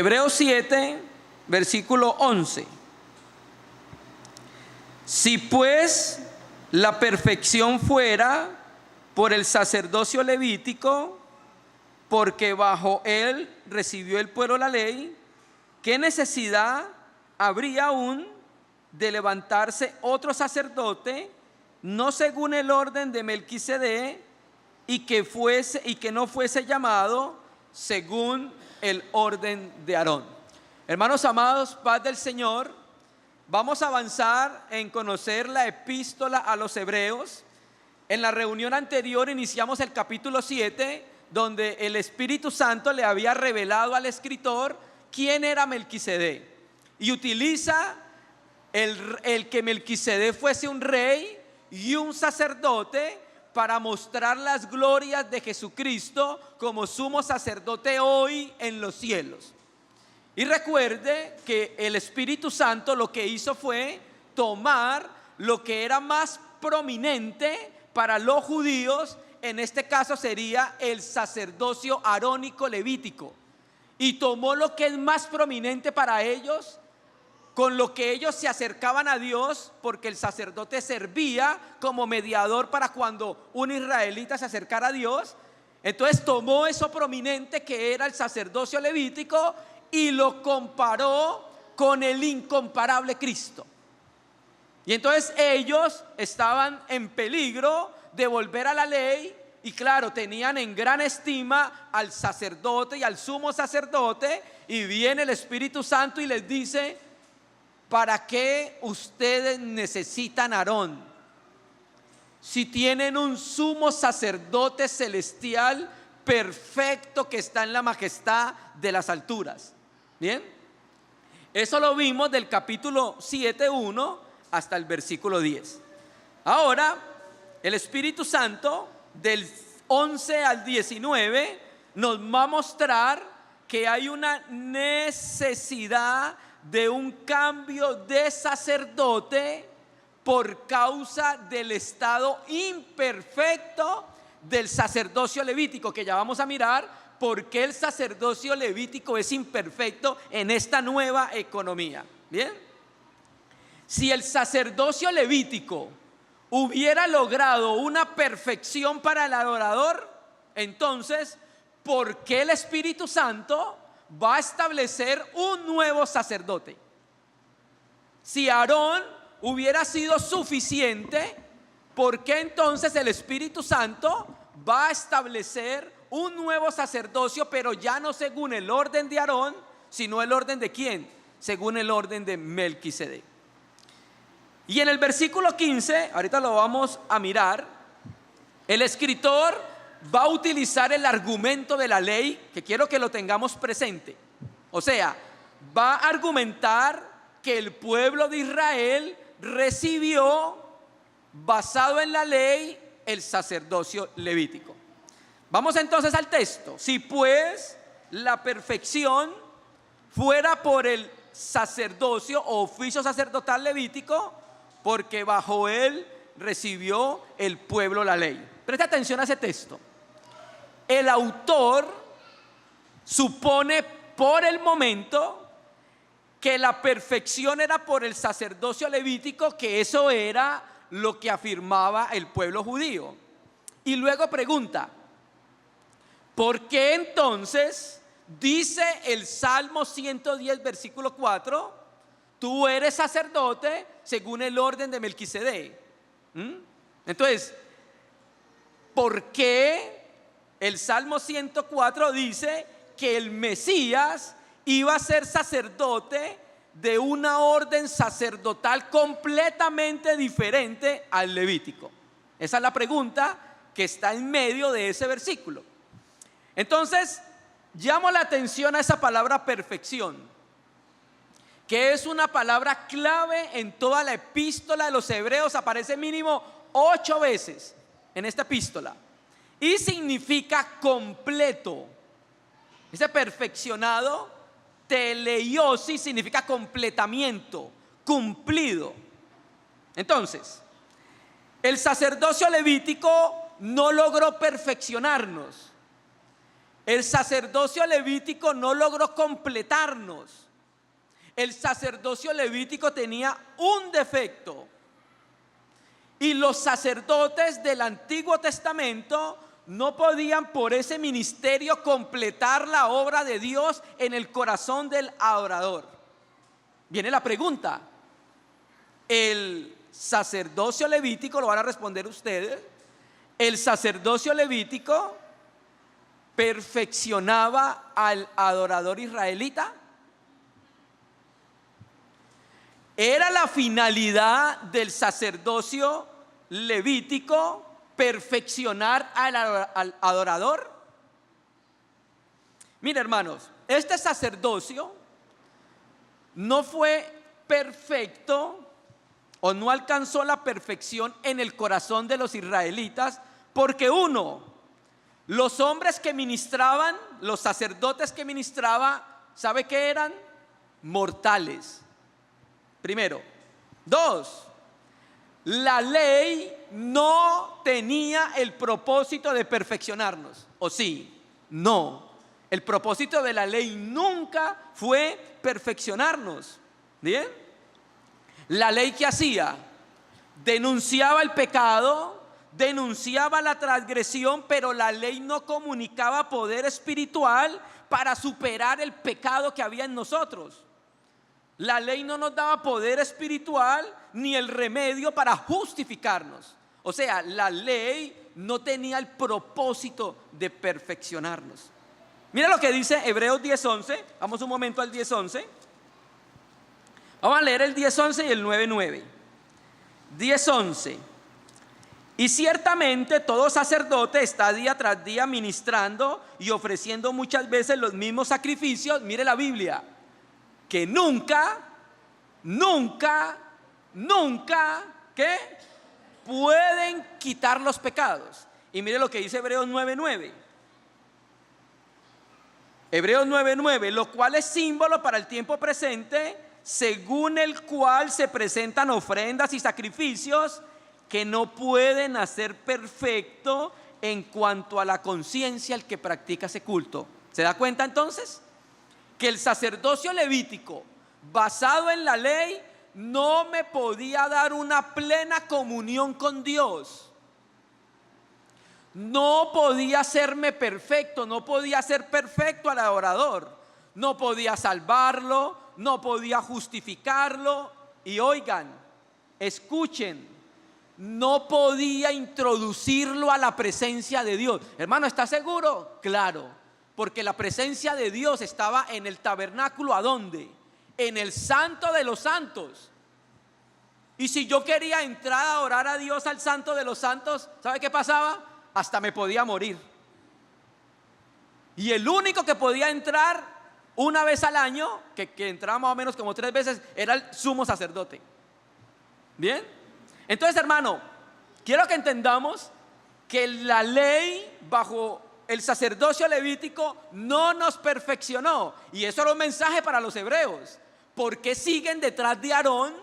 Hebreos 7, versículo 11. Si pues la perfección fuera por el sacerdocio levítico, porque bajo él recibió el pueblo la ley, ¿qué necesidad habría aún de levantarse otro sacerdote, no según el orden de Melquisedec, y que no fuese llamado según el orden de Aarón? Hermanos amados, paz del Señor. Vamos a avanzar en conocer la epístola a los Hebreos. En la reunión anterior iniciamos el capítulo 7, donde el Espíritu Santo le había revelado al escritor quién era Melquisedec, y utiliza el que Melquisedec fuese un rey y un sacerdote para mostrar las glorias de Jesucristo como sumo sacerdote hoy en los cielos. Y recuerde que el Espíritu Santo lo que hizo fue tomar lo que era más prominente para los judíos, en este caso sería el sacerdocio arónico levítico, y tomó lo que es más prominente para ellos, con lo que ellos se acercaban a Dios, porque el sacerdote servía como mediador para cuando un israelita se acercara a Dios. Entonces tomó eso prominente que era el sacerdocio levítico y lo comparó con el incomparable Cristo. Y entonces ellos estaban en peligro de volver a la ley, y claro, tenían en gran estima al sacerdote y al sumo sacerdote, y viene el Espíritu Santo y les dice: ¿para qué ustedes necesitan a Aarón si tienen un sumo sacerdote celestial perfecto que está en la majestad de las alturas? Bien, eso lo vimos del capítulo 7:1 hasta el versículo 10. Ahora el Espíritu Santo del 11 al 19 nos va a mostrar que hay una necesidad de un cambio de sacerdote por causa del estado imperfecto del sacerdocio levítico, que ya vamos a mirar por qué el sacerdocio levítico es imperfecto en esta nueva economía. Bien, si el sacerdocio levítico hubiera logrado una perfección para el adorador, entonces ¿por qué el Espíritu Santo va a establecer un nuevo sacerdote? Si Aarón hubiera sido suficiente, ¿por qué entonces el Espíritu Santo va a establecer un nuevo sacerdocio, pero ya no según el orden de Aarón, sino el orden de quién? Según el orden de Melquisedec. Y en el versículo 15, ahorita lo vamos a mirar, el escritor va a utilizar el argumento de la ley, que quiero que lo tengamos presente. O sea, va a argumentar que el pueblo de Israel recibió, basado en la ley, el sacerdocio levítico. Vamos entonces al texto. Si pues la perfección fuera por el sacerdocio o oficio sacerdotal levítico, porque bajo él recibió el pueblo la ley. Presta atención a ese texto. El autor supone por el momento que la perfección era por el sacerdocio levítico, que eso era lo que afirmaba el pueblo judío. Y luego pregunta: ¿por qué entonces dice el Salmo 110, versículo 4, tú eres sacerdote según el orden de Melquisedec? Entonces, ¿por qué el Salmo 104 dice que el Mesías iba a ser sacerdote de una orden sacerdotal completamente diferente al levítico? Esa es la pregunta que está en medio de ese versículo. Entonces, llamo la atención a esa palabra perfección, que es una palabra clave en toda la epístola de los Hebreos. Aparece mínimo 8 veces en esta epístola y significa completo. Ese perfeccionado, teleiosis, significa completamiento, cumplido. Entonces, el sacerdocio levítico no logró perfeccionarnos. el sacerdocio levítico no logró completarnos. El sacerdocio levítico tenía un defecto. Y los sacerdotes del Antiguo Testamento no podían por ese ministerio completar la obra de Dios en el corazón del adorador. Viene la pregunta: el sacerdocio levítico, lo van a responder ustedes, el sacerdocio levítico perfeccionaba al adorador israelita. ¿Era la finalidad del sacerdocio levítico perfeccionar al adorador? Mira, hermanos, este sacerdocio no fue perfecto o no alcanzó la perfección en el corazón de los israelitas porque los hombres que ministraban, los sacerdotes que ministraban, ¿sabe qué eran? Mortales. Primero. Dos, la ley no tenía el propósito de perfeccionarnos. ¿O sí? No. El propósito de la ley nunca fue perfeccionarnos. ¿Bien? La ley, ¿qué hacía? Denunciaba el pecado, denunciaba la transgresión, pero la ley no comunicaba poder espiritual para superar el pecado que había en nosotros. La ley no nos daba poder espiritual ni el remedio para justificarnos. O sea, la ley no tenía el propósito de perfeccionarnos. Mira lo que dice Hebreos 10:11. Vamos un momento al 10:11. Vamos a leer el 10:11 y el 9:9. 10:11. Y ciertamente todo sacerdote está día tras día ministrando y ofreciendo muchas veces los mismos sacrificios. Mire la Biblia, que nunca, ¿qué? Pueden quitar los pecados. Y mire lo que dice Hebreos 9:9. Hebreos 9:9, lo cual es símbolo para el tiempo presente, según el cual se presentan ofrendas y sacrificios que no pueden hacer perfecto en cuanto a la conciencia el que practica ese culto. ¿Se da cuenta entonces? Que el sacerdocio levítico, basado en la ley, no me podía dar una plena comunión con Dios. No podía hacerme perfecto, no podía ser perfecto al adorador. No podía salvarlo, no podía justificarlo. Y oigan, escuchen, no podía introducirlo a la presencia de Dios. Hermano, ¿está seguro? Claro. Porque la presencia de Dios estaba en el tabernáculo. ¿A dónde? En el santo de los santos. Y si yo quería entrar a adorar a Dios al santo de los santos, ¿sabe qué pasaba? Hasta me podía morir. Y el único que podía entrar una vez al año, que entraba más o menos como 3 veces, era el sumo sacerdote. ¿Bien? Entonces, hermano, quiero que entendamos que la ley bajo el sacerdocio levítico no nos perfeccionó. Y eso era un mensaje para los hebreos. ¿Por qué siguen detrás de Aarón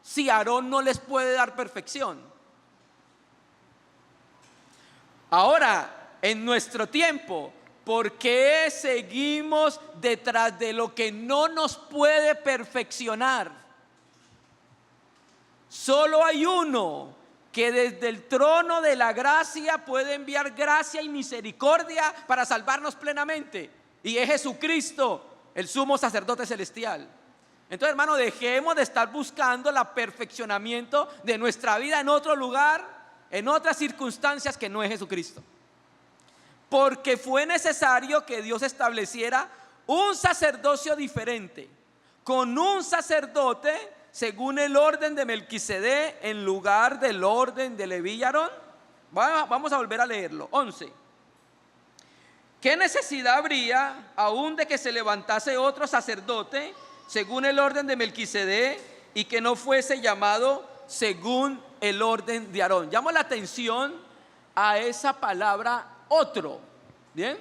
si Aarón no les puede dar perfección? Ahora, en nuestro tiempo, ¿por qué seguimos detrás de lo que no nos puede perfeccionar? Solo hay uno que desde el trono de la gracia puede enviar gracia y misericordia para salvarnos plenamente, y es Jesucristo, el sumo sacerdote celestial. Entonces, hermano, dejemos de estar buscando el perfeccionamiento de nuestra vida en otro lugar, en otras circunstancias que no es Jesucristo. Porque fue necesario que Dios estableciera un sacerdocio diferente, con un sacerdote según el orden de Melquisedec en lugar del orden de Leví y Aarón. Vamos a volver a leerlo. 11. ¿Qué necesidad habría aún de que se levantase otro sacerdote según el orden de Melquisedec y que no fuese llamado según el orden de Aarón? Llamo la atención a esa palabra otro. ¿Bien?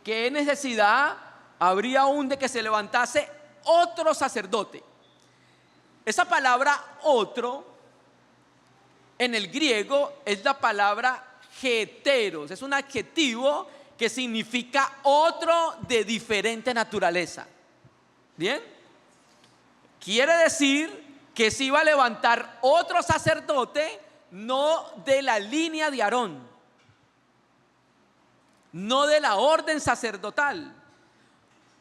¿Qué necesidad habría aún de que se levantase otro sacerdote? Esa palabra otro en el griego es la palabra heteros, es un adjetivo que significa otro de diferente naturaleza. ¿Bien? Quiere decir que se iba a levantar otro sacerdote, no de la línea de Aarón, no de la orden sacerdotal.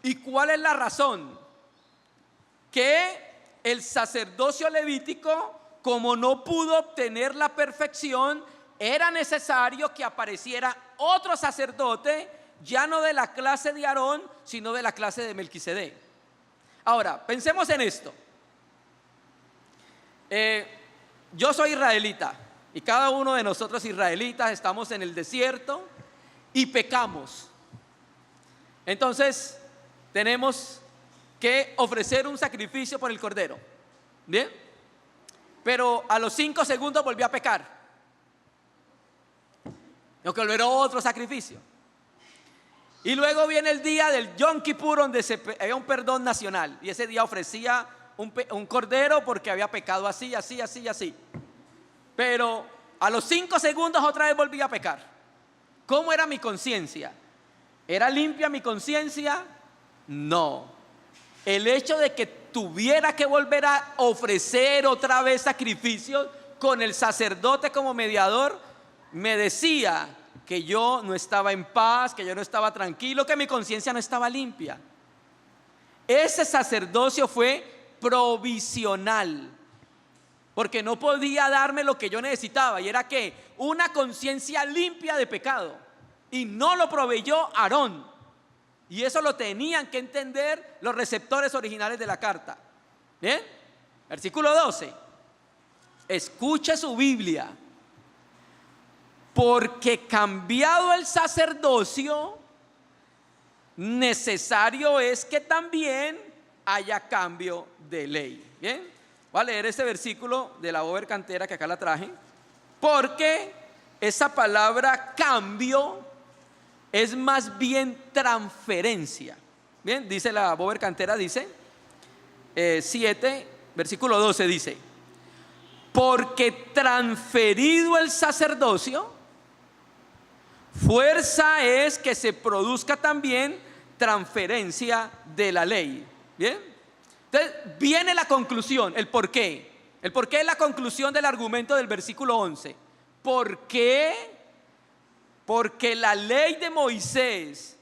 ¿Y cuál es la razón? Que el sacerdocio levítico, como no pudo obtener la perfección, era necesario que apareciera otro sacerdote, ya no de la clase de Aarón, sino de la clase de Melquisedec. Ahora, pensemos en esto. Yo soy israelita y cada uno de nosotros israelitas estamos en el desierto y pecamos. Entonces, tenemos que ofrecer un sacrificio por el cordero. ¿Bien? Pero a los 5 segundos volví a pecar. Tengo que volver a otro sacrificio. Y luego viene el día del Yom Kippur, donde había un perdón nacional. Y ese día ofrecía un cordero porque había pecado así, así, así, así. Pero a los 5 segundos otra vez volví a pecar. ¿Cómo era mi conciencia? ¿Era limpia mi conciencia? No. El hecho de que tuviera que volver a ofrecer otra vez sacrificios con el sacerdote como mediador, me decía que yo no estaba en paz, que yo no estaba tranquilo, que mi conciencia no estaba limpia. Ese sacerdocio fue provisional, porque no podía darme lo que yo necesitaba, y era que una conciencia limpia de pecado, y no lo proveyó Aarón, y eso lo tenían que entender los receptores originales de la carta. ¿Bien? Versículo 12. Escuche su Biblia. Porque cambiado el sacerdocio, necesario es que también haya cambio de ley. Bien, voy a leer este versículo de la Bober Cantera, que acá la traje, porque esa palabra cambio es más bien transferencia. Bien, dice la Bober Cantera, dice 7, versículo 12, dice: porque transferido el sacerdocio, fuerza es que se produzca también transferencia de la ley. Bien, entonces viene la conclusión, el por qué. El por qué es la conclusión del argumento del versículo 11. ¿Por qué? Porque la ley de Moisés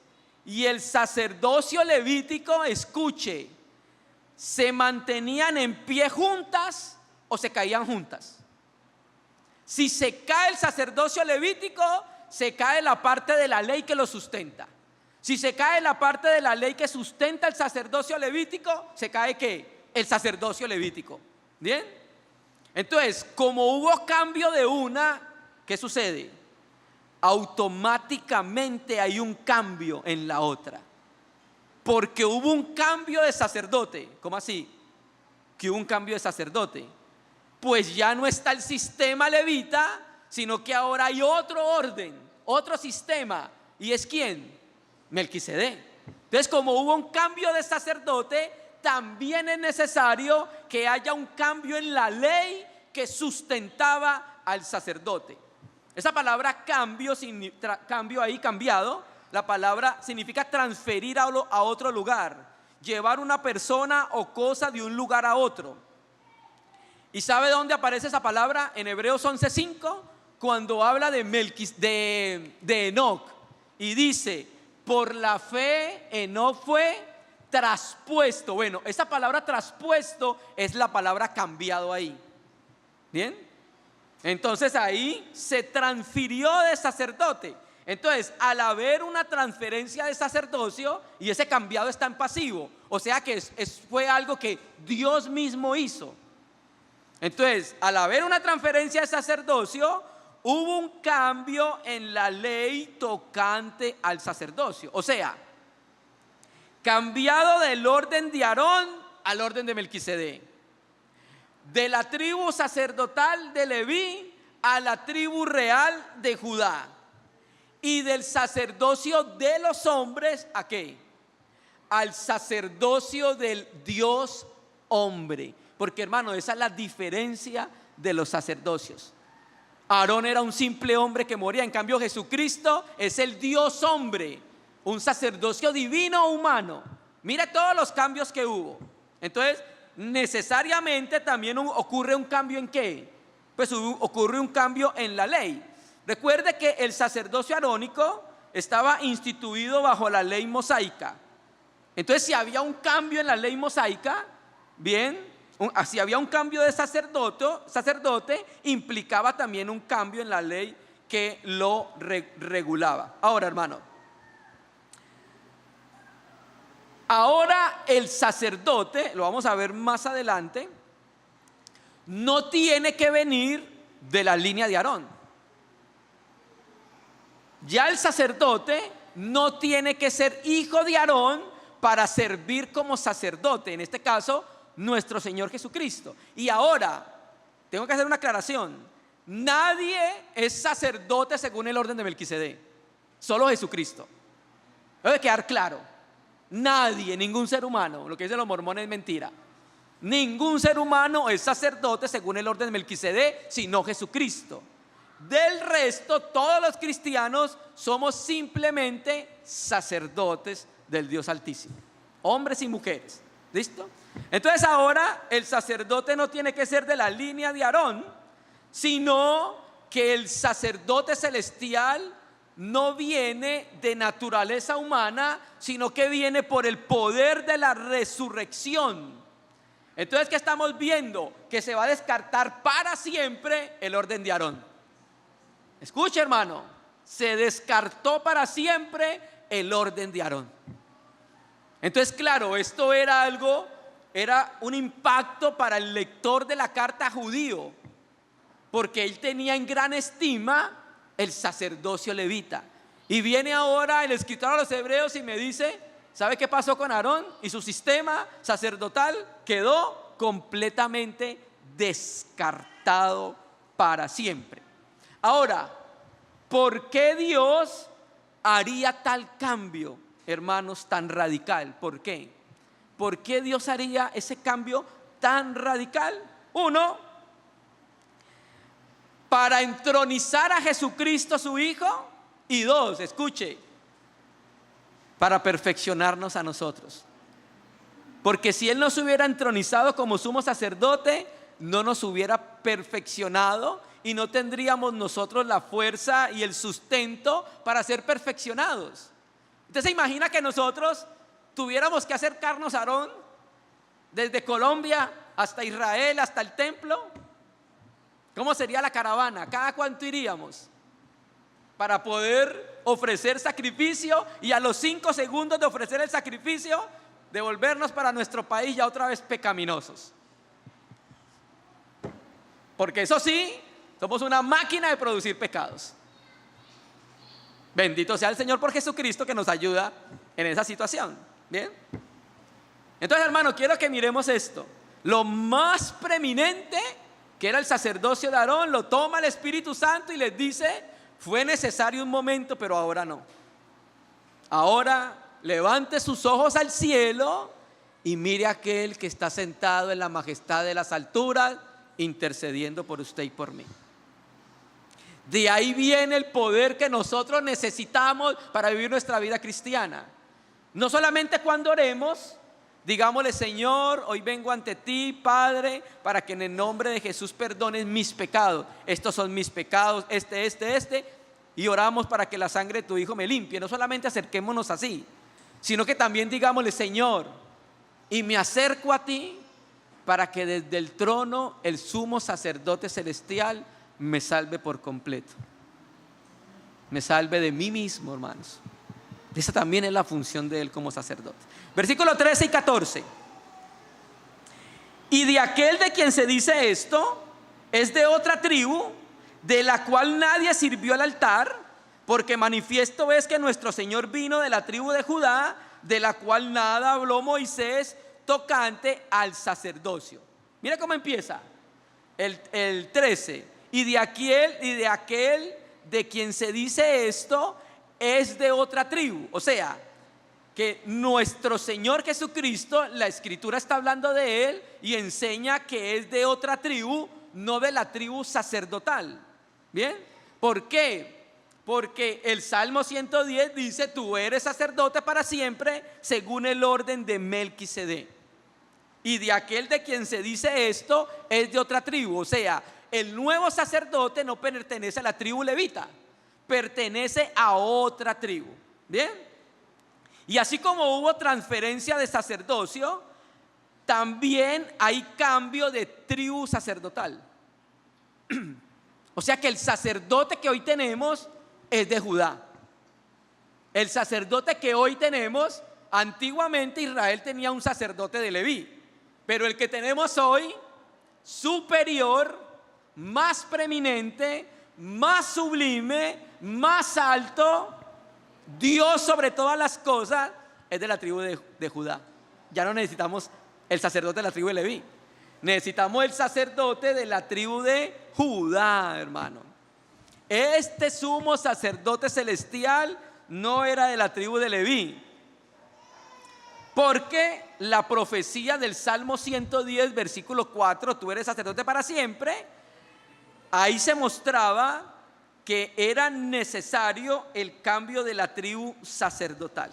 y el sacerdocio levítico, escuche, se mantenían en pie juntas o se caían juntas. Si se cae el sacerdocio levítico, se cae la parte de la ley que lo sustenta. Si se cae la parte de la ley que sustenta el sacerdocio levítico, se cae ¿qué? El sacerdocio levítico. ¿Bien? Entonces, como hubo cambio de una, ¿qué sucede? Automáticamente hay un cambio en la otra. Porque hubo un cambio de sacerdote. ¿Cómo así? Que hubo un cambio de sacerdote. Pues ya no está el sistema levita, sino que ahora hay otro orden, otro sistema. ¿Y es quién? Melquisedec. Entonces, como hubo un cambio de sacerdote, también es necesario que haya un cambio en la ley que sustentaba al sacerdote. Esa palabra cambio, cambio ahí, cambiado, la palabra significa transferir a otro lugar, llevar una persona o cosa de un lugar a otro. ¿Y sabe dónde aparece esa palabra? En Hebreos 11:5, cuando habla de Enoc, y dice: por la fe Enoc fue traspuesto. Bueno, esa palabra traspuesto es la palabra cambiado ahí. ¿Bien? Entonces ahí se transfirió de sacerdote. Entonces, al haber una transferencia de sacerdocio, y ese cambiado está en pasivo, o sea que fue algo que Dios mismo hizo. Entonces, al haber una transferencia de sacerdocio, hubo un cambio en la ley tocante al sacerdocio. O sea, cambiado del orden de Aarón al orden de Melquisedec, de la tribu sacerdotal de Leví a la tribu real de Judá, y del sacerdocio de los hombres, ¿a qué? Al sacerdocio del Dios hombre. Porque, hermano, esa es la diferencia de los sacerdocios. Aarón era un simple hombre que moría. En cambio, Jesucristo es el Dios hombre, un sacerdocio divino humano. Mire todos los cambios que hubo. Entonces, necesariamente también ocurre un cambio ¿en qué? Pues ocurre un cambio en la ley. Recuerde que el sacerdocio arónico estaba instituido bajo la ley mosaica. Entonces, si había un cambio en la ley mosaica, bien, si había un cambio de sacerdote, implicaba también un cambio en la ley que lo regulaba. Ahora, hermano, ahora el sacerdote, lo vamos a ver más adelante, no tiene que venir de la línea de Aarón. Ya el sacerdote no tiene que ser hijo de Aarón para servir como sacerdote, en este caso, nuestro Señor Jesucristo. Y ahora, tengo que hacer una aclaración: nadie es sacerdote según el orden de Melquisedec, solo Jesucristo. Debe quedar claro. Nadie, ningún ser humano, lo que dicen los mormones es mentira. Ningún ser humano es sacerdote según el orden de Melquisedec, sino Jesucristo. Del resto, todos los cristianos somos simplemente sacerdotes del Dios Altísimo, hombres y mujeres. ¿Listo? Entonces ahora el sacerdote no tiene que ser de la línea de Aarón, sino que el sacerdote celestial no viene de naturaleza humana, sino que viene por el poder de la resurrección. Entonces, ¿qué estamos viendo? Que se va a descartar para siempre el orden de Aarón. Escuche, hermano, se descartó para siempre el orden de Aarón. Entonces, claro, esto era un impacto para el lector de la carta judío, porque él tenía en gran estima el sacerdocio levita. Y viene ahora el escritor a los hebreos y me dice: ¿sabe qué pasó con Aarón? Y su sistema sacerdotal quedó completamente descartado para siempre. Ahora, ¿por qué Dios haría tal cambio, hermanos, tan radical? ¿Por qué? ¿Por qué Dios haría ese cambio tan radical? Uno, para entronizar a Jesucristo su Hijo. Y dos, escuche, para perfeccionarnos a nosotros. Porque si Él nos hubiera entronizado como sumo sacerdote, no nos hubiera perfeccionado y no tendríamos nosotros la fuerza y el sustento para ser perfeccionados. Usted se imagina que nosotros tuviéramos que acercarnos a Aarón desde Colombia hasta Israel, hasta el templo. ¿Cómo sería la caravana? ¿Cada cuánto iríamos? Para poder ofrecer sacrificio y a los 5 segundos de ofrecer el sacrificio, devolvernos para nuestro país ya otra vez pecaminosos. Porque eso sí, somos una máquina de producir pecados. Bendito sea el Señor por Jesucristo, que nos ayuda en esa situación. Bien. Entonces, hermano, quiero que miremos esto. Lo más preeminente, que era el sacerdocio de Aarón, lo toma el Espíritu Santo y les dice: fue necesario un momento, pero ahora no. Ahora levante sus ojos al cielo y mire a aquel que está sentado en la majestad de las alturas, intercediendo por usted y por mí. De ahí viene el poder que nosotros necesitamos para vivir nuestra vida cristiana. No solamente cuando oremos, digámosle: Señor, hoy vengo ante ti, Padre, para que en el nombre de Jesús perdones mis pecados. Estos son mis pecados, y oramos para que la sangre de tu Hijo me limpie. No solamente acerquémonos así, sino que también digámosle: Señor, y me acerco a ti para que desde el trono el sumo sacerdote celestial me salve por completo. Me salve de mí mismo, hermanos. Esa también es la función de él como sacerdote. Versículo 13 y 14. Y de aquel de quien se dice esto, es de otra tribu, de la cual nadie sirvió al altar, porque manifiesto es que nuestro Señor vino de la tribu de Judá, de la cual nada habló Moisés tocante al sacerdocio. Mira cómo empieza el 13. Y de aquel de quien se dice esto, es de otra tribu. O sea, que nuestro Señor Jesucristo, la Escritura está hablando de él y enseña que es de otra tribu, no de la tribu sacerdotal. ¿Bien? ¿Por qué? Porque el Salmo 110 dice: tú eres sacerdote para siempre según el orden de Melquisedec. Y de aquel de quien se dice esto es de otra tribu. O sea, el nuevo sacerdote no pertenece a la tribu levita, pertenece a otra tribu. ¿Bien? Y así como hubo transferencia de sacerdocio, también hay cambio de tribu sacerdotal. O sea que el sacerdote que hoy tenemos es de Judá. El sacerdote que hoy tenemos, antiguamente Israel tenía un sacerdote de Leví, pero el que tenemos hoy, superior, más preeminente, más sublime, más alto, Dios sobre todas las cosas, es de la tribu de Judá. Ya no necesitamos el sacerdote de la tribu de Leví, necesitamos el sacerdote de la tribu de Judá, hermano. Este sumo sacerdote celestial no era de la tribu de Leví, porque la profecía del Salmo 110, versículo 4, tú eres sacerdote para siempre, ahí se mostraba que era necesario el cambio de la tribu sacerdotal.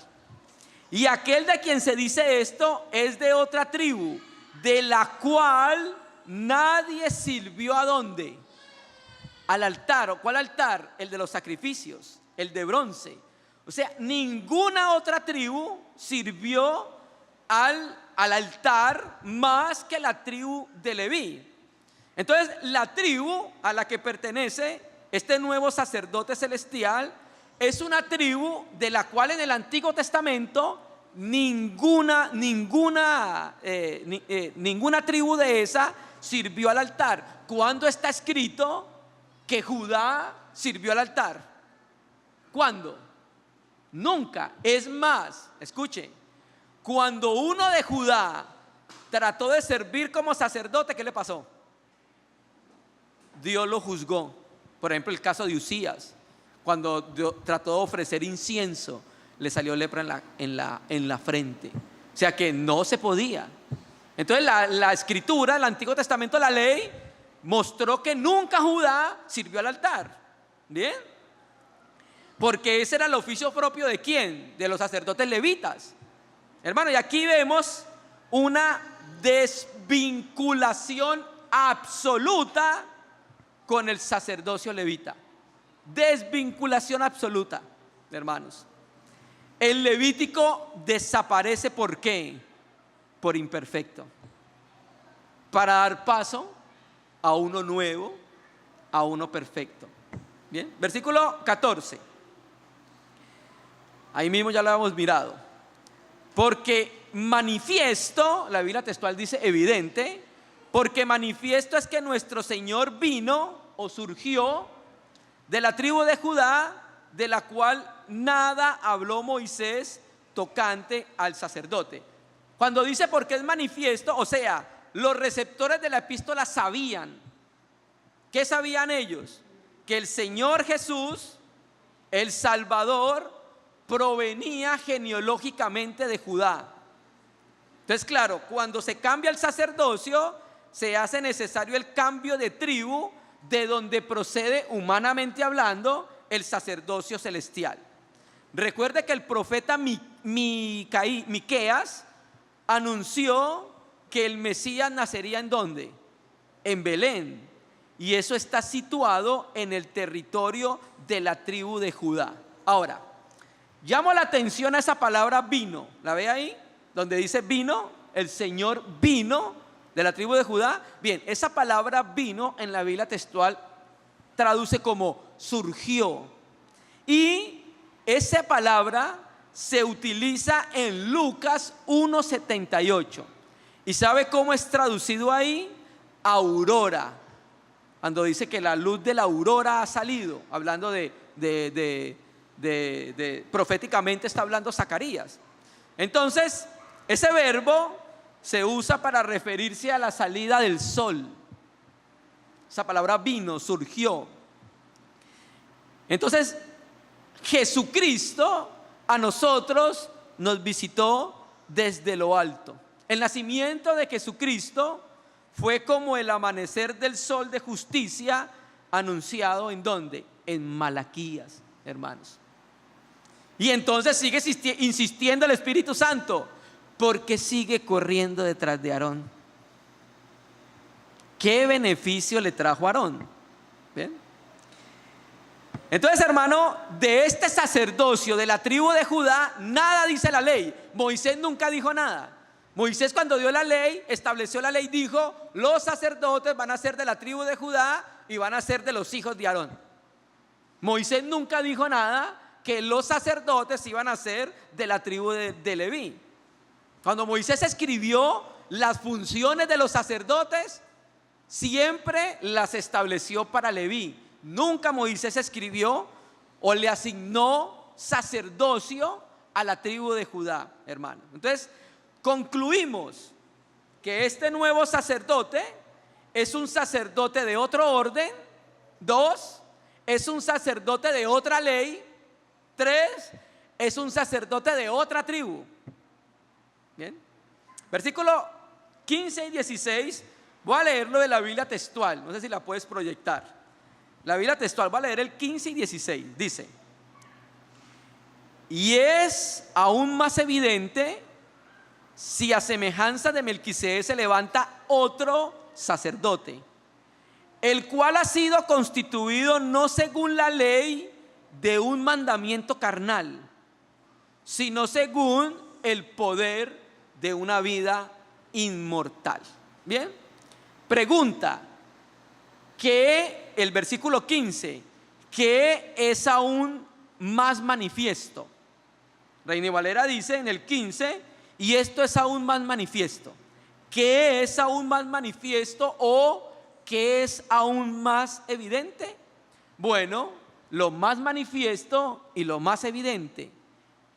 Y aquel de quien se dice esto es de otra tribu, de la cual nadie sirvió. ¿A dónde? Al altar. ¿O cuál altar? El de los sacrificios, el de bronce. O sea, ninguna otra tribu sirvió al altar más que la tribu de Leví. Entonces, la tribu a la que pertenece este nuevo sacerdote celestial es una tribu de la cual en el Antiguo Testamento ninguna tribu de esa sirvió al altar. ¿Cuándo está escrito que Judá sirvió al altar? ¿Cuándo? Nunca. Es más, escuchen, cuando uno de Judá trató de servir como sacerdote, ¿qué le pasó? Dios lo juzgó. Por ejemplo, el caso de Usías, cuando trató de ofrecer incienso, le salió lepra en la frente. O sea que no se podía. Entonces la escritura, el Antiguo Testamento, la ley, mostró que nunca Judá sirvió al altar. ¿Bien? Porque ese era el oficio propio ¿de quién? De los sacerdotes levitas. Hermano, y aquí vemos una desvinculación absoluta con el sacerdocio levita. Desvinculación absoluta, hermanos. El levítico desaparece, ¿por qué? Por imperfecto, para dar paso a uno nuevo, a uno perfecto. Bien, versículo 14. Ahí mismo ya lo habíamos mirado. Porque manifiesto, la Biblia textual dice evidente, porque manifiesto es que nuestro Señor vino o surgió de la tribu de Judá, de la cual nada habló Moisés tocante al sacerdote. Cuando dice porque es manifiesto, o sea, los receptores de la epístola sabían. ¿Qué sabían ellos? Que el Señor Jesús, el Salvador, provenía genealógicamente de Judá. Entonces, claro, cuando se cambia el sacerdocio, se hace necesario el cambio de tribu de donde procede, humanamente hablando, el sacerdocio celestial. Recuerde que el profeta Miqueas anunció que el Mesías nacería ¿en dónde? En Belén. Y eso está situado en el territorio de la tribu de Judá. Ahora, llamo la atención a esa palabra vino. ¿La ve ahí? Donde dice vino, el Señor vino de la tribu de Judá. Bien, esa palabra vino en la Biblia textual traduce como surgió. Y esa palabra se utiliza en Lucas 1:78. ¿Y sabe cómo es traducido ahí? Aurora. Cuando dice que la luz de la aurora ha salido, hablando proféticamente está hablando Zacarías. Entonces, ese verbo se usa para referirse a la salida del sol. Esa palabra vino, surgió. Entonces, Jesucristo a nosotros nos visitó desde lo alto. El nacimiento de Jesucristo fue como el amanecer del sol de justicia anunciado ¿en dónde? En Malaquías, hermanos. Y entonces sigue insistiendo el Espíritu Santo, porque sigue corriendo detrás de Aarón. ¿Qué beneficio le trajo a Aarón? ¿Bien? Entonces, hermano, de este sacerdocio de la tribu de Judá, nada dice la ley. Moisés nunca dijo nada. Moisés, cuando dio la ley, estableció la ley, dijo: los sacerdotes van a ser de la tribu de Judá y van a ser de los hijos de Aarón. Moisés nunca dijo nada que los sacerdotes iban a ser de la tribu de Leví. Cuando Moisés escribió las funciones de los sacerdotes, siempre las estableció para Leví. Nunca Moisés escribió o le asignó sacerdocio a la tribu de Judá, hermano. Entonces, concluimos que este nuevo sacerdote es un sacerdote de otro orden. 2, es un sacerdote de otra ley. 3, es un sacerdote de otra tribu. Bien, versículo 15 y 16. Voy a leerlo de la Biblia textual, no sé si la puedes proyectar. La Biblia textual, voy a leer el 15 y 16. Dice: y es aún más evidente si a semejanza de Melquisedec se levanta otro sacerdote, el cual ha sido constituido no según la ley de un mandamiento carnal, sino según el poder de una vida inmortal. Bien, pregunta, ¿qué? El versículo 15, ¿qué es aún más manifiesto? Reina Valera dice en el 15: y esto es aún más manifiesto. ¿Qué es aún más manifiesto o qué es aún más evidente? Bueno, lo más manifiesto y lo más evidente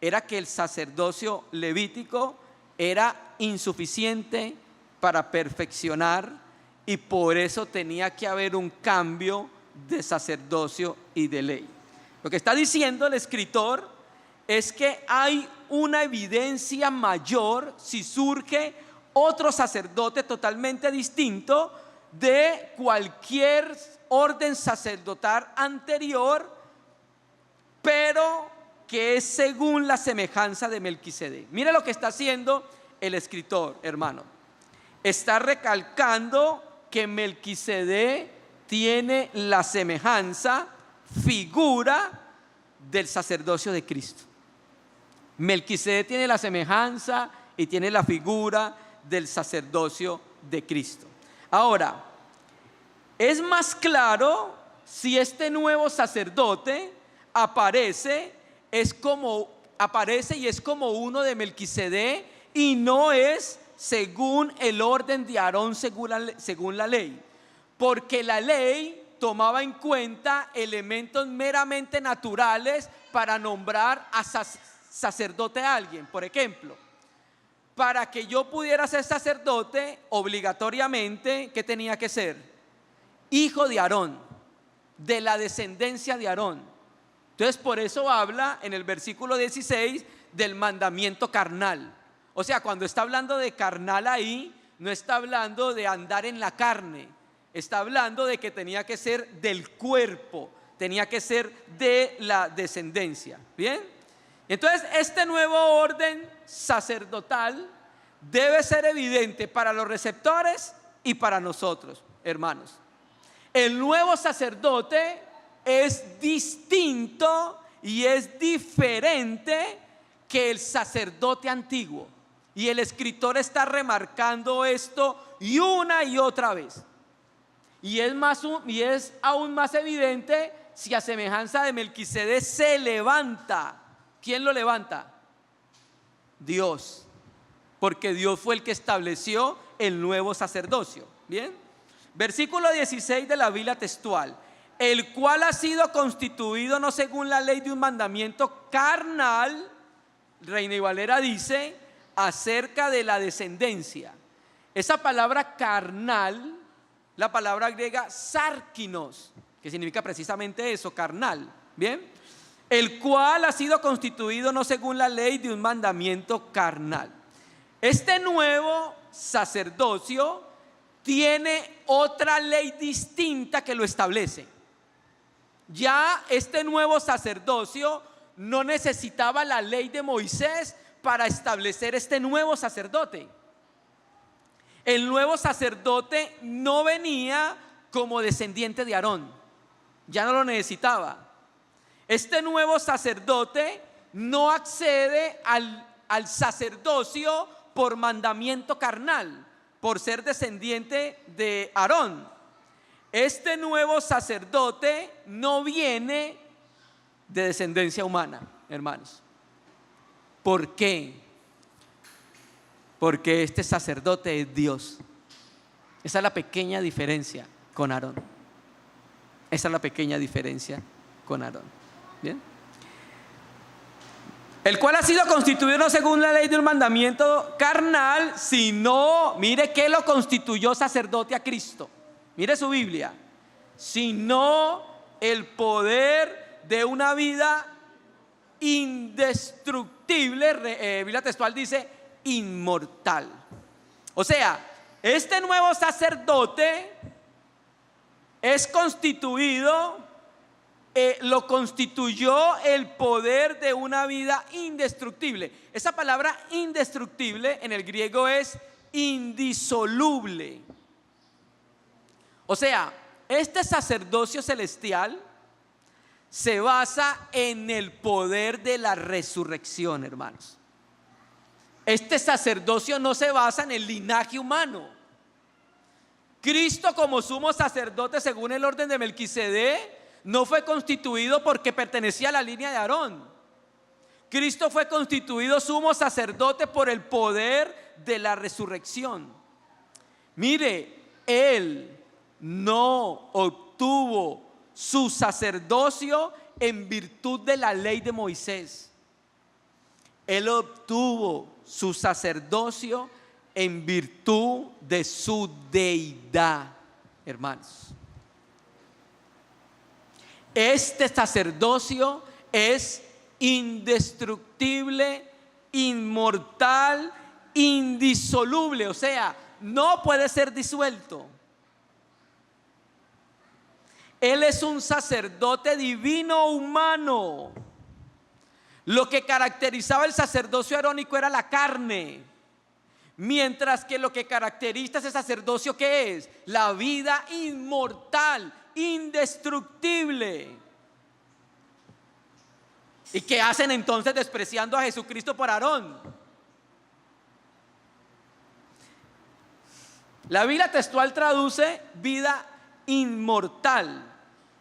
era que el sacerdocio levítico era insuficiente para perfeccionar, y por eso tenía que haber un cambio de sacerdocio y de ley. Lo que está diciendo el escritor es que hay una evidencia mayor si surge otro sacerdote totalmente distinto de cualquier orden sacerdotal anterior, pero que es según la semejanza de Melquisedec. Mire lo que está haciendo el escritor, hermano. Está recalcando que Melquisedec tiene la semejanza, figura del sacerdocio de Cristo. Melquisedec tiene la semejanza y tiene la figura del sacerdocio de Cristo. Ahora, es más claro si este nuevo sacerdote aparece y es como uno de Melquisedec, y no es según el orden de Aarón según la ley, porque la ley tomaba en cuenta elementos meramente naturales para nombrar a sacerdote a alguien. Por ejemplo, para que yo pudiera ser sacerdote, obligatoriamente, ¿qué tenía que ser? Hijo de Aarón, de la descendencia de Aarón. Entonces, por eso habla en el versículo 16 del mandamiento carnal. O sea, cuando está hablando de carnal ahí, no está hablando de andar en la carne, está hablando de que tenía que ser del cuerpo, tenía que ser de la descendencia. ¿Bien? Entonces, este nuevo orden sacerdotal debe ser evidente para los receptores y para nosotros, hermanos. El nuevo sacerdote es distinto y es diferente que el sacerdote antiguo. Y el escritor está remarcando esto y una y otra vez. Y es aún más evidente si a semejanza de Melquisedec se levanta. ¿Quién lo levanta? Dios. Porque Dios fue el que estableció el nuevo sacerdocio. Bien. Versículo 16 de la Biblia textual: el cual ha sido constituido no según la ley de un mandamiento carnal. Reina Valera dice acerca de la descendencia. Esa palabra carnal, la palabra griega sarkinos, que significa precisamente eso, carnal. Bien, el cual ha sido constituido no según la ley de un mandamiento carnal. Este nuevo sacerdocio tiene otra ley distinta que lo establece. Ya este nuevo sacerdocio no necesitaba la ley de Moisés para establecer este nuevo sacerdote. El nuevo sacerdote no venía como descendiente de Aarón, ya no lo necesitaba. Este nuevo sacerdote no accede al sacerdocio por mandamiento carnal, por ser descendiente de Aarón. Este nuevo sacerdote no viene de descendencia humana, hermanos. ¿Por qué? Porque este sacerdote es Dios. Esa es la pequeña diferencia con Aarón. Esa es la pequeña diferencia con Aarón. ¿Bien? El cual ha sido constituido no según la ley de un mandamiento carnal, sino, mire que lo constituyó sacerdote a Cristo. Mire su Biblia. Sino el poder de una vida indestructible, Biblia textual dice inmortal. O sea, este nuevo sacerdote es constituido, lo constituyó el poder de una vida indestructible. Esa palabra indestructible en el griego es indisoluble. O sea, este sacerdocio celestial se basa en el poder de la resurrección, hermanos. Este sacerdocio no se basa en el linaje humano. Cristo, como sumo sacerdote según el orden de Melquisedec, no fue constituido porque pertenecía a la línea de Aarón. Cristo fue constituido sumo sacerdote por el poder de la resurrección. Mire, Él no obtuvo su sacerdocio en virtud de la ley de Moisés. Él obtuvo su sacerdocio en virtud de su deidad, hermanos. Este sacerdocio es indestructible, inmortal, indisoluble, o sea, no puede ser disuelto. Él es un sacerdote divino humano. Lo que caracterizaba el sacerdocio arónico era la carne, mientras que lo que caracteriza ese sacerdocio, ¿qué es? La vida inmortal, indestructible. ¿Y qué hacen entonces despreciando a Jesucristo por Aarón? La Biblia textual traduce vida inmortal.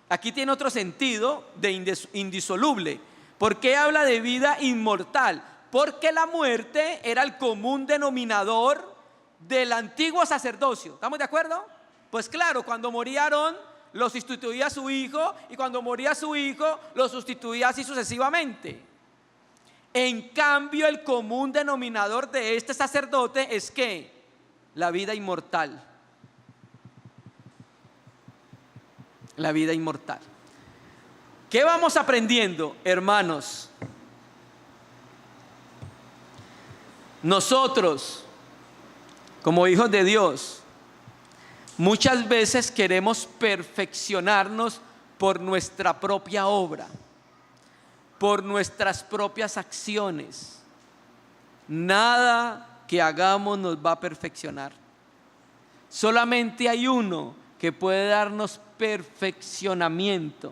Aquí tiene otro sentido de indisoluble. ¿Por qué habla de vida inmortal? Porque la muerte era el común denominador del antiguo sacerdocio. ¿Estamos de acuerdo? Pues claro, cuando moría Aarón, lo sustituía su hijo, y cuando moría su hijo, lo sustituía así sucesivamente. En cambio, el común denominador de este sacerdote es que la vida inmortal. La vida inmortal. ¿Qué vamos aprendiendo, hermanos? Nosotros, como hijos de Dios, muchas veces queremos perfeccionarnos por nuestra propia obra, por nuestras propias acciones. Nada que hagamos nos va a perfeccionar. Solamente hay uno que puede darnos perfeccionamiento,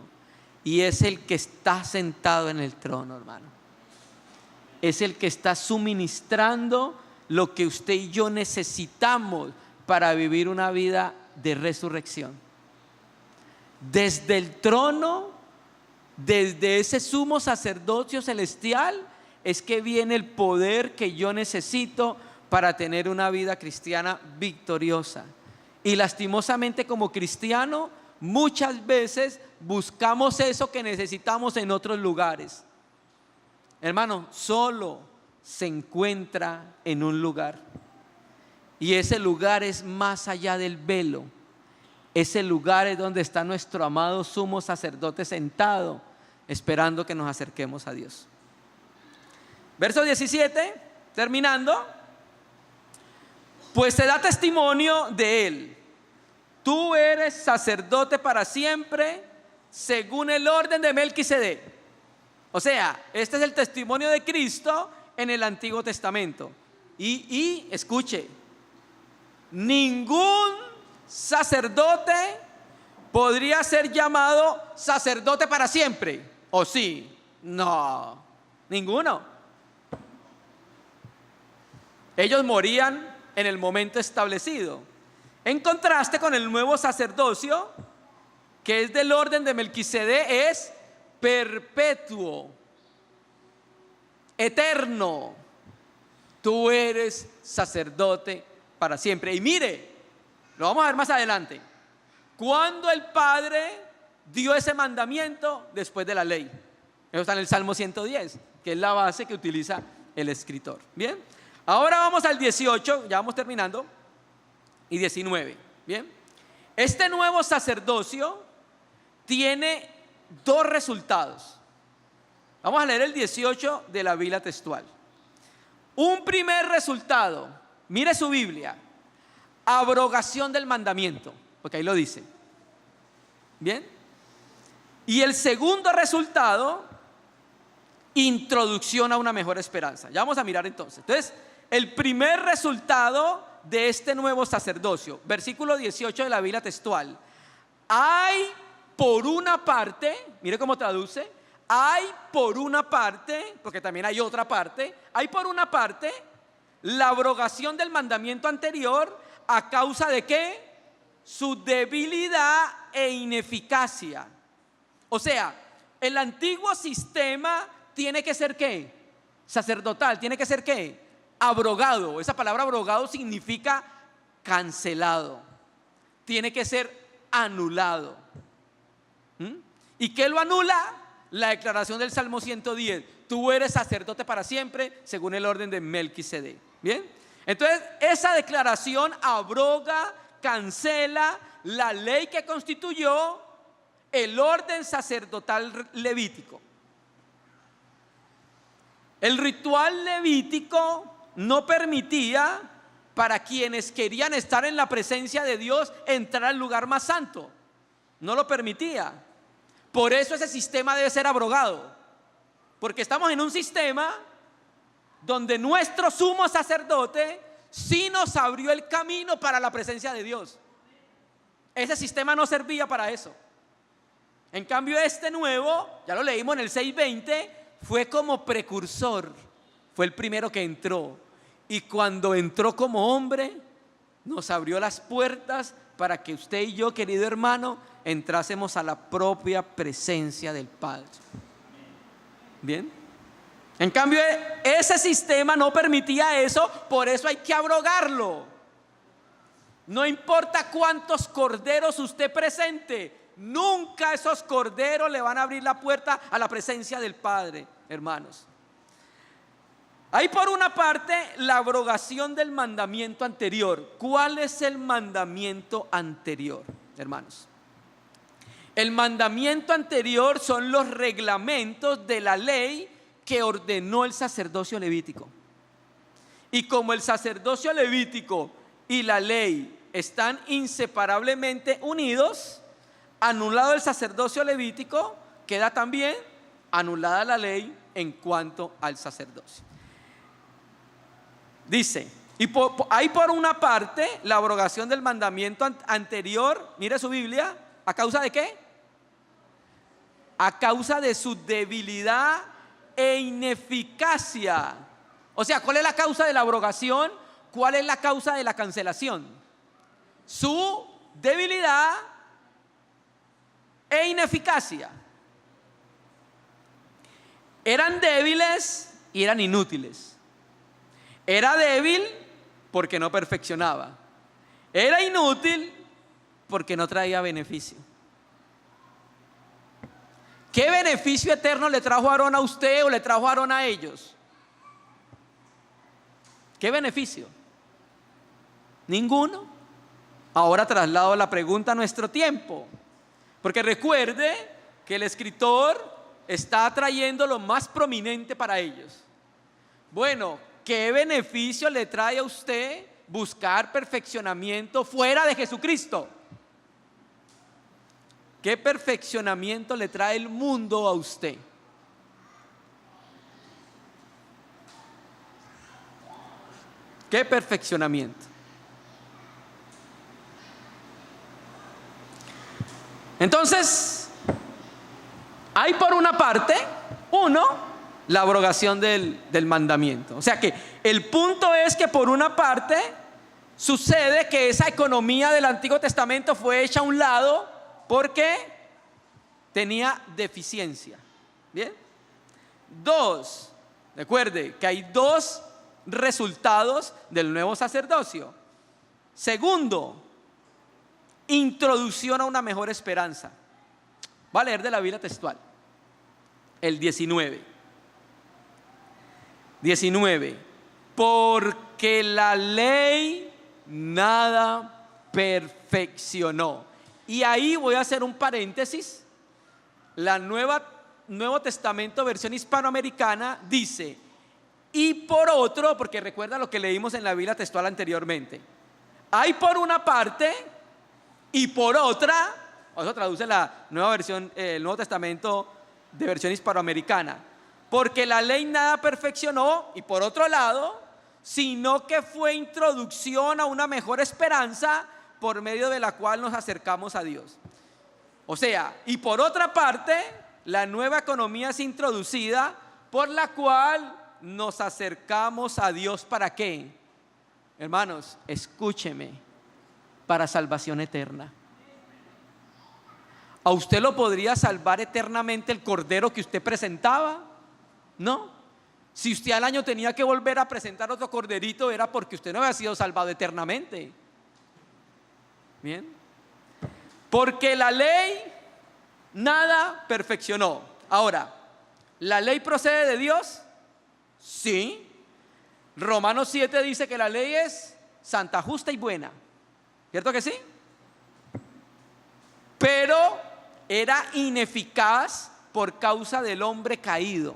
y es el que está sentado en el trono, hermano. Es el que está suministrando lo que usted y yo necesitamos para vivir una vida de resurrección. Desde el trono, desde ese sumo sacerdocio celestial, es que viene el poder que yo necesito para tener una vida cristiana victoriosa. Y lastimosamente, como cristiano, muchas veces buscamos eso que necesitamos en otros lugares. Hermano, solo se encuentra en un lugar, y ese lugar es más allá del velo. Ese lugar es donde está nuestro amado sumo sacerdote sentado, esperando que nos acerquemos a Dios. Verso 17, terminando. Pues se da testimonio de él: tú eres sacerdote para siempre según el orden de Melquisedec. O sea, este es el testimonio de Cristo en el Antiguo Testamento. Y escuche, ningún sacerdote podría ser llamado sacerdote para siempre. ¿O sí? No, ninguno. Ellos morían en el momento establecido. En contraste con el nuevo sacerdocio, que es del orden de Melquisedec, es perpetuo, eterno. Tú eres sacerdote para siempre. Y mire, lo vamos a ver más adelante. Cuando el Padre dio ese mandamiento después de la ley. Eso está en el Salmo 110, que es la base que utiliza el escritor. Bien, ahora vamos al 18, ya vamos terminando, y 19. Bien, este nuevo sacerdocio tiene dos resultados. Vamos a leer el 18 de la Biblia textual. Un primer resultado, mire su Biblia, abrogación del mandamiento, porque ahí lo dice. Bien. Y el segundo resultado, introducción a una mejor esperanza. Ya vamos a mirar entonces. Entonces, el primer resultado de este nuevo sacerdocio, versículo 18 de la Biblia textual. Hay por una parte, mire cómo traduce, hay por una parte, porque también hay otra parte, hay por una parte la abrogación del mandamiento anterior a causa de ¿qué? Su debilidad e ineficacia. O sea, el antiguo sistema tiene que ser ¿qué? Sacerdotal, tiene que ser ¿qué? Abrogado. Esa palabra abrogado significa cancelado. Tiene que ser anulado. ¿Y qué lo anula? La declaración del Salmo 110. Tú eres sacerdote para siempre según el orden de Melquisedec. Bien, entonces esa declaración abroga, cancela la ley que constituyó el orden sacerdotal levítico. El ritual levítico no permitía para quienes querían estar en la presencia de Dios entrar al lugar más santo. No lo permitía. Por eso ese sistema debe ser abrogado. Porque estamos en un sistema donde nuestro sumo sacerdote sí nos abrió el camino para la presencia de Dios. Ese sistema no servía para eso. En cambio este nuevo, ya lo leímos en el 6:20, fue como precursor. Fue el primero que entró. Y cuando entró como hombre, nos abrió las puertas para que usted y yo, querido hermano, entrásemos a la propia presencia del Padre. Bien. En cambio, ese sistema no permitía eso, por eso hay que abrogarlo. No importa cuántos corderos usted presente, nunca esos corderos le van a abrir la puerta a la presencia del Padre, hermanos. Hay por una parte la abrogación del mandamiento anterior. ¿Cuál es el mandamiento anterior, hermanos? El mandamiento anterior son los reglamentos de la ley que ordenó el sacerdocio levítico. Y como el sacerdocio levítico y la ley están inseparablemente unidos, anulado el sacerdocio levítico, queda también anulada la ley en cuanto al sacerdocio. Dice, hay por una parte la abrogación del mandamiento anterior, mire su Biblia, ¿a causa de qué? A causa de su debilidad e ineficacia. O sea, ¿cuál es la causa de la abrogación? ¿Cuál es la causa de la cancelación? Su debilidad e ineficacia. Eran débiles y eran inútiles. Era débil porque no perfeccionaba. Era inútil porque no traía beneficio. ¿Qué beneficio eterno le trajo Aarón a usted o le trajo Aarón a ellos? ¿Qué beneficio? Ninguno. Ahora traslado la pregunta a nuestro tiempo. Porque recuerde que el escritor está trayendo lo más prominente para ellos. Bueno, ¿qué beneficio le trae a usted buscar perfeccionamiento fuera de Jesucristo? ¿Qué perfeccionamiento le trae el mundo a usted? ¿Qué perfeccionamiento? Entonces, hay por una parte, la abrogación del mandamiento. O sea que el punto es que por una parte sucede que esa economía del Antiguo Testamento fue hecha a un lado porque tenía deficiencia. ¿Bien? 2, recuerde que hay 2 resultados del nuevo sacerdocio. Segundo, introducción a una mejor esperanza. Va a leer de la Biblia textual, el 19, porque la ley nada perfeccionó. Y ahí voy a hacer un paréntesis. Nuevo Testamento versión hispanoamericana dice: y por otro, porque recuerda lo que leímos en la Biblia textual anteriormente, hay por una parte y por otra. Eso traduce la nueva versión, el Nuevo Testamento de versión hispanoamericana. Porque la ley nada perfeccionó, y por otro lado, sino que fue introducción a una mejor esperanza por medio de la cual nos acercamos a Dios. O sea, y por otra parte, la nueva economía es introducida por la cual nos acercamos a Dios. ¿Para qué? Hermanos, escúcheme, para salvación eterna. ¿A usted lo podría salvar eternamente el cordero que usted presentaba? No. Si usted al año tenía que volver a presentar otro corderito, era porque usted no había sido salvado eternamente. Bien. Porque la ley nada perfeccionó. Ahora, ¿la ley procede de Dios? Sí. Romanos 7 dice que la ley es santa, justa y buena. ¿Cierto que sí? Pero era ineficaz por causa del hombre caído.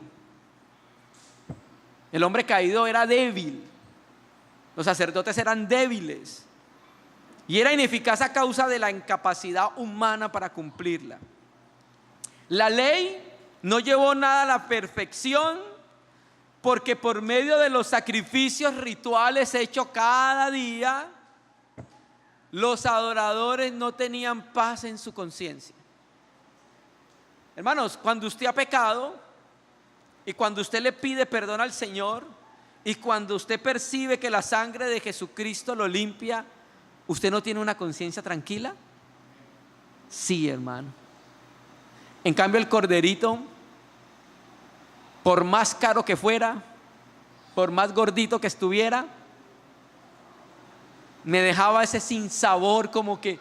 El hombre caído era débil. Los sacerdotes eran débiles. Y era ineficaz a causa de la incapacidad humana para cumplirla. La ley no llevó nada a la perfección, porque por medio de los sacrificios rituales hechos cada día, los adoradores no tenían paz en su conciencia. Hermanos, cuando usted ha pecado y cuando usted le pide perdón al Señor y cuando usted percibe que la sangre de Jesucristo lo limpia, ¿usted no tiene una conciencia tranquila? Sí, hermano. En cambio, el corderito, por más caro que fuera, por más gordito que estuviera, me dejaba ese sinsabor, como que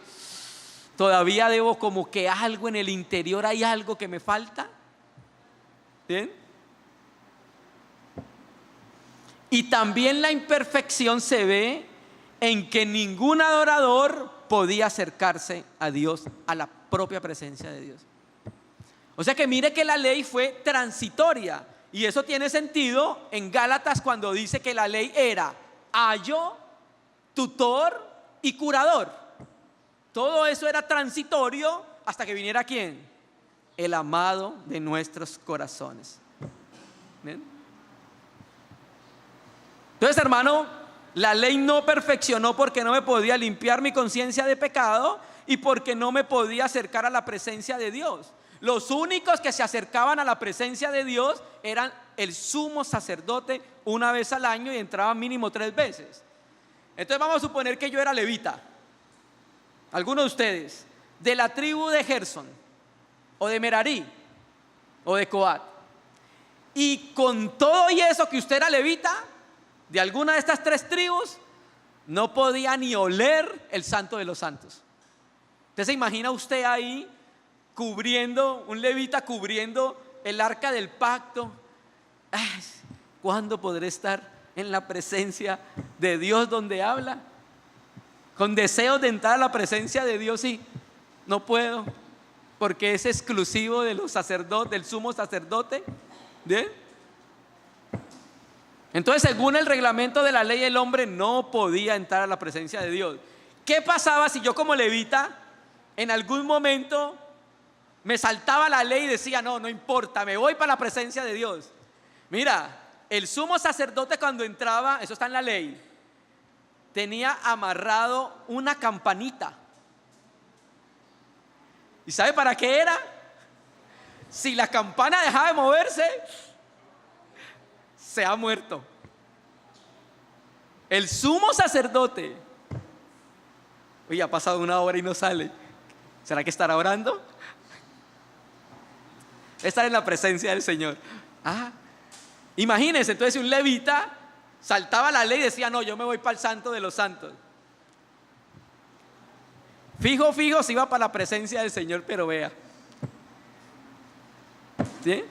todavía debo, como que algo en el interior, hay algo que me falta. ¿Bien? Y también la imperfección se ve en que ningún adorador podía acercarse a Dios, a la propia presencia de Dios. O sea que mire que la ley fue transitoria, y eso tiene sentido en Gálatas cuando dice que la ley era ayo, tutor y curador. Todo eso era transitorio hasta que viniera ¿quién? El amado de nuestros corazones. ¿Bien? Entonces, hermano, la ley no perfeccionó porque no me podía limpiar mi conciencia de pecado y porque no me podía acercar a la presencia de Dios. Los únicos que se acercaban a la presencia de Dios eran el sumo sacerdote una vez al año, y entraban mínimo 3 veces. Entonces vamos a suponer que yo era levita, algunos de ustedes, de la tribu de Gersón, o de Merarí, o de Coat, y con todo y eso que usted era levita, de alguna de estas 3 tribus, no podía ni oler el santo de los santos. Entonces se imagina usted ahí cubriendo, un levita cubriendo el arca del pacto. Ay, ¿cuándo podré estar en la presencia de Dios donde habla? Con deseos de entrar a la presencia de Dios, y no puedo, porque es exclusivo de los sacerdotes, del sumo sacerdote. ¿Bien? Entonces, según el reglamento de la ley, el hombre no podía entrar a la presencia de Dios. ¿Qué pasaba si yo como levita en algún momento Me saltaba la ley y decía, no, no importa, me voy para la presencia de Dios. Mira, el sumo sacerdote cuando entraba, eso está en la ley, tenía amarrado una campanita. ¿Y sabe para qué era? Si la campana dejaba de moverse, se ha muerto. El sumo sacerdote, oye, ha pasado 1 hora y no sale. ¿Será que estará orando? Estar en la presencia del Señor. Imagínense, entonces un levita saltaba la ley y decía, no, yo me voy para el santo de los santos. Fijo, se iba para la presencia del Señor, pero vea. ¿Sí?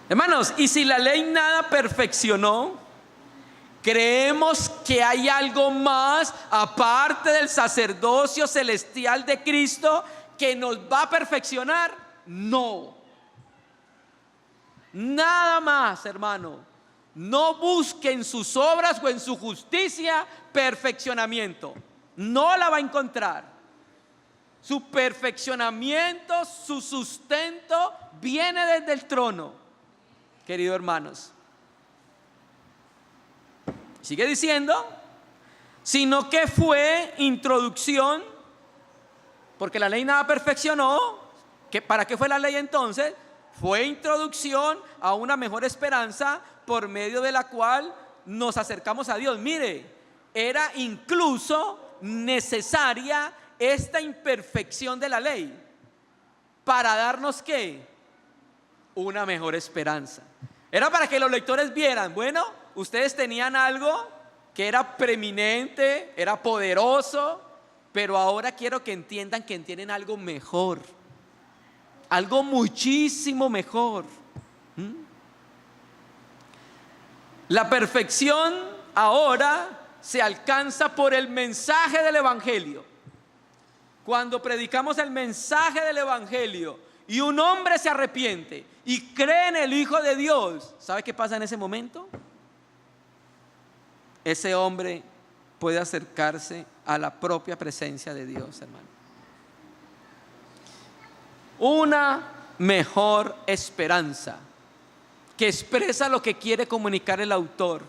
Hermanos, y si la ley nada perfeccionó, ¿creemos que hay algo más aparte del sacerdocio celestial de Cristo que nos va a perfeccionar? No. Nada más, hermano. No busque en sus obras o en su justicia perfeccionamiento. No la va a encontrar. Su perfeccionamiento, su sustento viene desde el trono, queridos hermanos. Sigue diciendo, sino que fue introducción, porque la ley nada perfeccionó. ¿Para qué fue la ley entonces? Fue introducción a una mejor esperanza por medio de la cual nos acercamos a Dios. Mire, era incluso necesaria esta imperfección de la ley para darnos ¿qué? Una mejor esperanza. Era para que los lectores vieran, bueno, ustedes tenían algo que era preeminente, era poderoso, pero ahora quiero que entiendan que tienen algo mejor, algo muchísimo mejor. La perfección ahora se alcanza por el mensaje del Evangelio. Cuando predicamos el mensaje del Evangelio y un hombre se arrepiente y cree en el Hijo de Dios, ¿sabe qué pasa en ese momento? Ese hombre puede acercarse a la propia presencia de Dios, hermano. Una mejor esperanza que expresa lo que quiere comunicar el autor.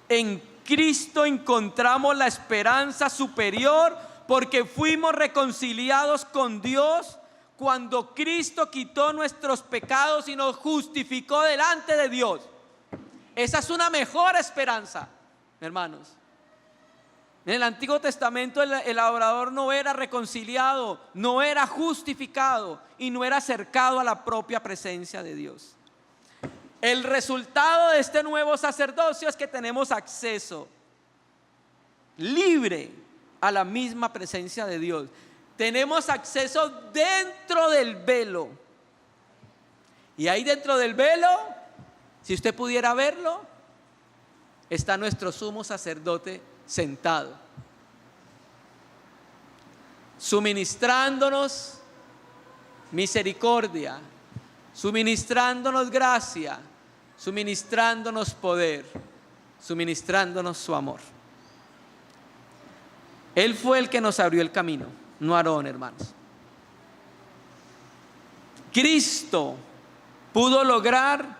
En Cristo encontramos la esperanza superior porque fuimos reconciliados con Dios cuando Cristo quitó nuestros pecados y nos justificó delante de Dios. Esa es una mejor esperanza, hermanos. En el Antiguo Testamento el adorador no era reconciliado, no era justificado y no era acercado a la propia presencia de Dios. El resultado de este nuevo sacerdocio es que tenemos acceso libre a la misma presencia de Dios. Tenemos acceso dentro del velo. Y ahí dentro del velo, si usted pudiera verlo, está nuestro sumo sacerdote sentado, suministrándonos misericordia, suministrándonos gracia, suministrándonos poder, suministrándonos su amor. Él fue el que nos abrió el camino, no Aarón, hermanos. Cristo pudo lograr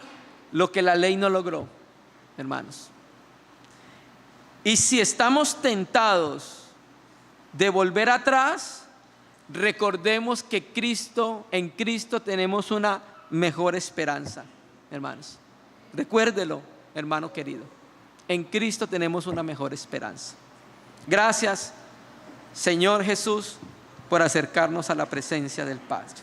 lo que la ley no logró, hermanos. Y si estamos tentados de volver atrás, recordemos que en Cristo tenemos una mejor esperanza, hermanos. Recuérdelo, hermano querido. En Cristo tenemos una mejor esperanza. Gracias, Señor Jesús, por acercarnos a la presencia del Padre.